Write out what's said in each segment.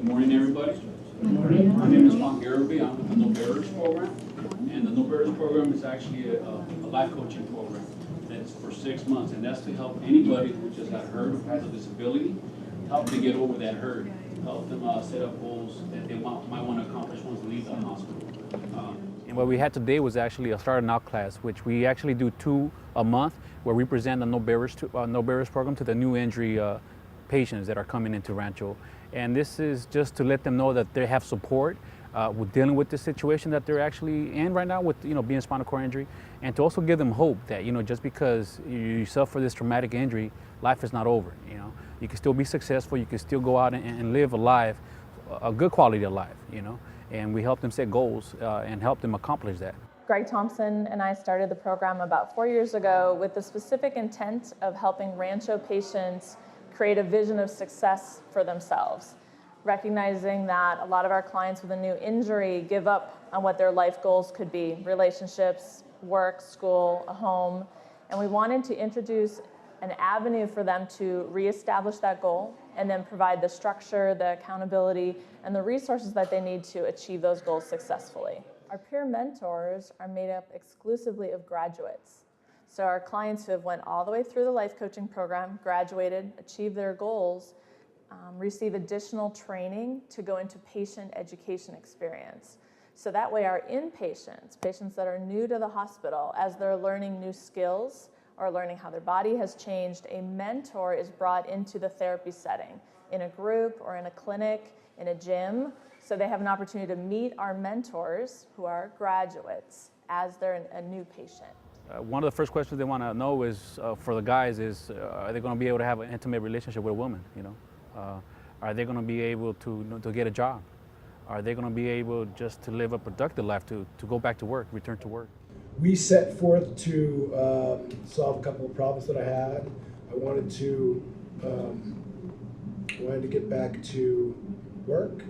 morning, everybody. Good morning. My name is Juan Garibay. I'm with the No Barriers program. And the No Barriers program is actually a life coaching program. That's for 6 months. And that's to help anybody who just got hurt or has a disability, help them get over that hurt, help them set up goals that they might want to accomplish once they leave the hospital. And what we had today was actually a Starting Out class, which we actually do 2 a month, where we present the No Barriers program to the new injury patients that are coming into Rancho. And this is just to let them know that they have support with dealing with the situation that they're actually in right now with being spinal cord injury, and to also give them hope that just because you suffer this traumatic injury, life is not over. You can still be successful, you can still go out and live a life, a good quality of life, and we help them set goals and help them accomplish that. Greg Thompson and I started the program about 4 years ago with the specific intent of helping Rancho patients create a vision of success for themselves, recognizing that a lot of our clients with a new injury give up on what their life goals could be: relationships, work, school, a home. And we wanted to introduce an avenue for them to reestablish that goal and then provide the structure, the accountability, and the resources that they need to achieve those goals successfully. Our peer mentors are made up exclusively of graduates. So our clients who have went all the way through the life coaching program, graduated, achieved their goals, receive additional training to go into patient education experience. So that way our inpatients, patients that are new to the hospital, as they're learning new skills or learning how their body has changed, a mentor is brought into the therapy setting in a group or in a clinic, in a gym. So they have an opportunity to meet our mentors who are graduates as they're a new patient. One of the first questions they want to know is, for the guys, is are they going to be able to have an intimate relationship with a woman? Are they going to be able to get a job? Are they going to be able just to live a productive life, to go back to work, return to work? We set forth to solve a couple of problems that I had. I wanted to get back to work.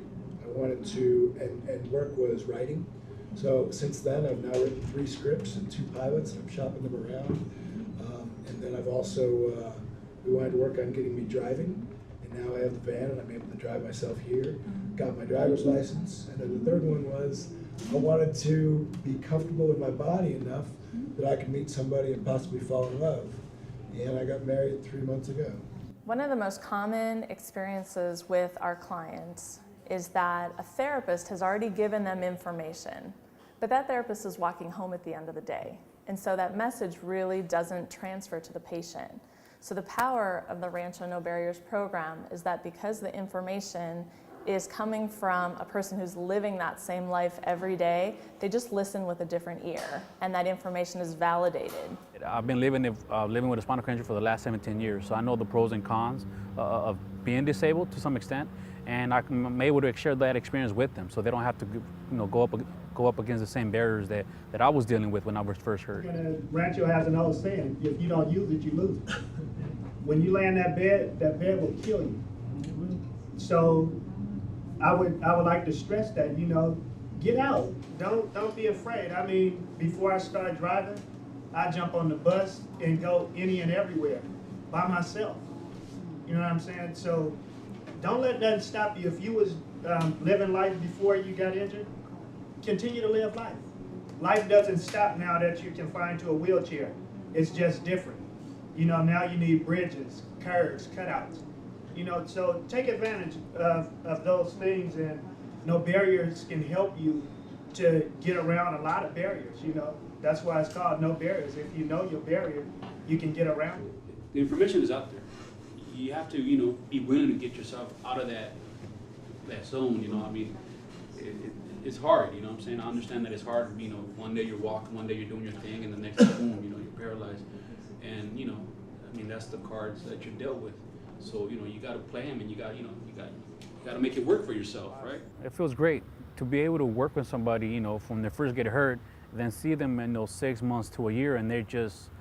I wanted to, and work was writing. So since then, I've now written 3 scripts and 2 pilots, and I'm shopping them around. And then I've also, we wanted to work on getting me driving, and now I have the van and I'm able to drive myself here. Got my driver's license, and then the third one was I wanted to be comfortable in my body enough that I could meet somebody and possibly fall in love. And I got married 3 months ago. One of the most common experiences with our clients is that a therapist has already given them information, but that therapist is walking home at the end of the day. And so that message really doesn't transfer to the patient. So the power of the Rancho No Barriers program is that because the information is coming from a person who's living that same life every day, they just listen with a different ear, and that information is validated. I've been living with a spinal cord injury for the last 17 years, so I know the pros and cons of being disabled to some extent, and I'm able to share that experience with them, so they don't have to go up against the same barriers that I was dealing with when I was first hurt. Rancho has an old saying: if you don't use it, you lose it. When you lay in that bed will kill you. So I would like to stress that, get out. Don't be afraid. I mean, before I started driving, I jump on the bus and go any and everywhere by myself. You know what I'm saying? So don't let that stop you. If you was living life before you got injured, continue to live life. Life doesn't stop now that you can find to a wheelchair. It's just different. Now you need bridges, curves, cutouts. So take advantage of those things, and No Barriers can help you to get around a lot of barriers. That's why it's called No Barriers. If you know your barrier, you can get around it. The information is out there. You have to, be willing to get yourself out of that zone. I mean, it's hard. You know what I'm saying? I understand that it's hard. One day you're walking, one day you're doing your thing, and the next day, boom, you're paralyzed. And I mean, that's the cards that you're dealt with. So you got to play them, and you got to make it work for yourself, right? It feels great to be able to work with somebody, from their first get hurt, then see them in those 6 months to a year, and they're just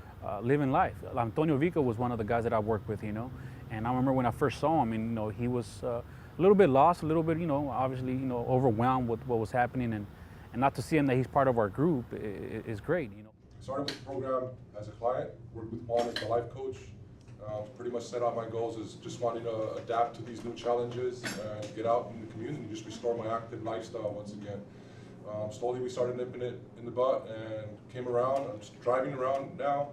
living life. Antonio Vico was one of the guys that I worked with, and I remember when I first saw him, and he was a little bit lost, a little bit, obviously, overwhelmed with what was happening, and not to see him that he's part of our group is great. Started with the program as a client, worked with Juan as the life coach, Pretty much set out my goals is just wanting to adapt to these new challenges and get out in the community, just restore my active lifestyle once again. Slowly we started nipping it in the butt and came around. I'm just driving around now,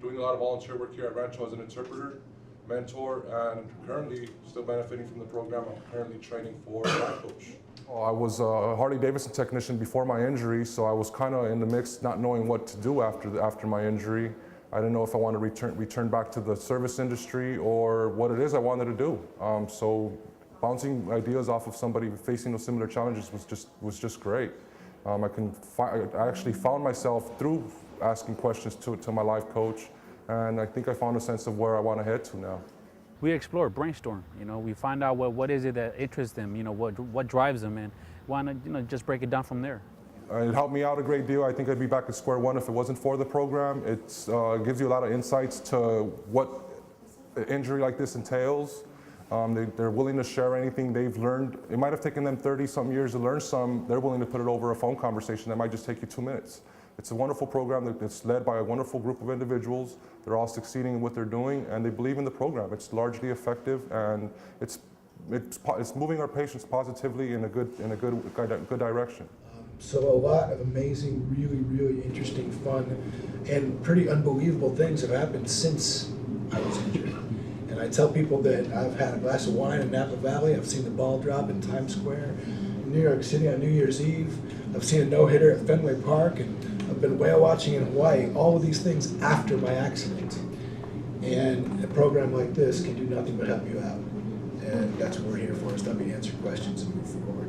doing a lot of volunteer work here at Rancho as an interpreter, mentor, and currently still benefiting from the program. I'm currently training for a life coach. I was a Harley-Davidson technician before my injury, so I was kind of in the mix, not knowing what to do after my injury. I didn't know if I wanted to return back to the service industry or what it is I wanted to do. So bouncing ideas off of somebody facing those similar challenges was just great. I actually found myself through asking questions to my life coach, and I think I found a sense of where I want to head to now. We explore, brainstorm, we find out what is it that interests them, what drives them, and want to just break it down from there. It helped me out a great deal. I think I'd be back at square one if it wasn't for the program. It gives you a lot of insights to what an injury like this entails. They're willing to share anything they've learned. It might have taken them 30-something years to learn some. They're willing to put it over a phone conversation that might just take you 2 minutes. It's a wonderful program that's led by a wonderful group of individuals. They're all succeeding in what they're doing, and they believe in the program. It's largely effective, and it's moving our patients positively in a good direction. So a lot of amazing, really, really interesting, fun, and pretty unbelievable things have happened since I was injured. And I tell people that I've had a glass of wine in Napa Valley, I've seen the ball drop in Times Square, in New York City on New Year's Eve, I've seen a no-hitter at Fenway Park, and I've been whale watching in Hawaii, all of these things after my accident. And a program like this can do nothing but help you out. And that's what we're here for, is to help you answer questions and move forward.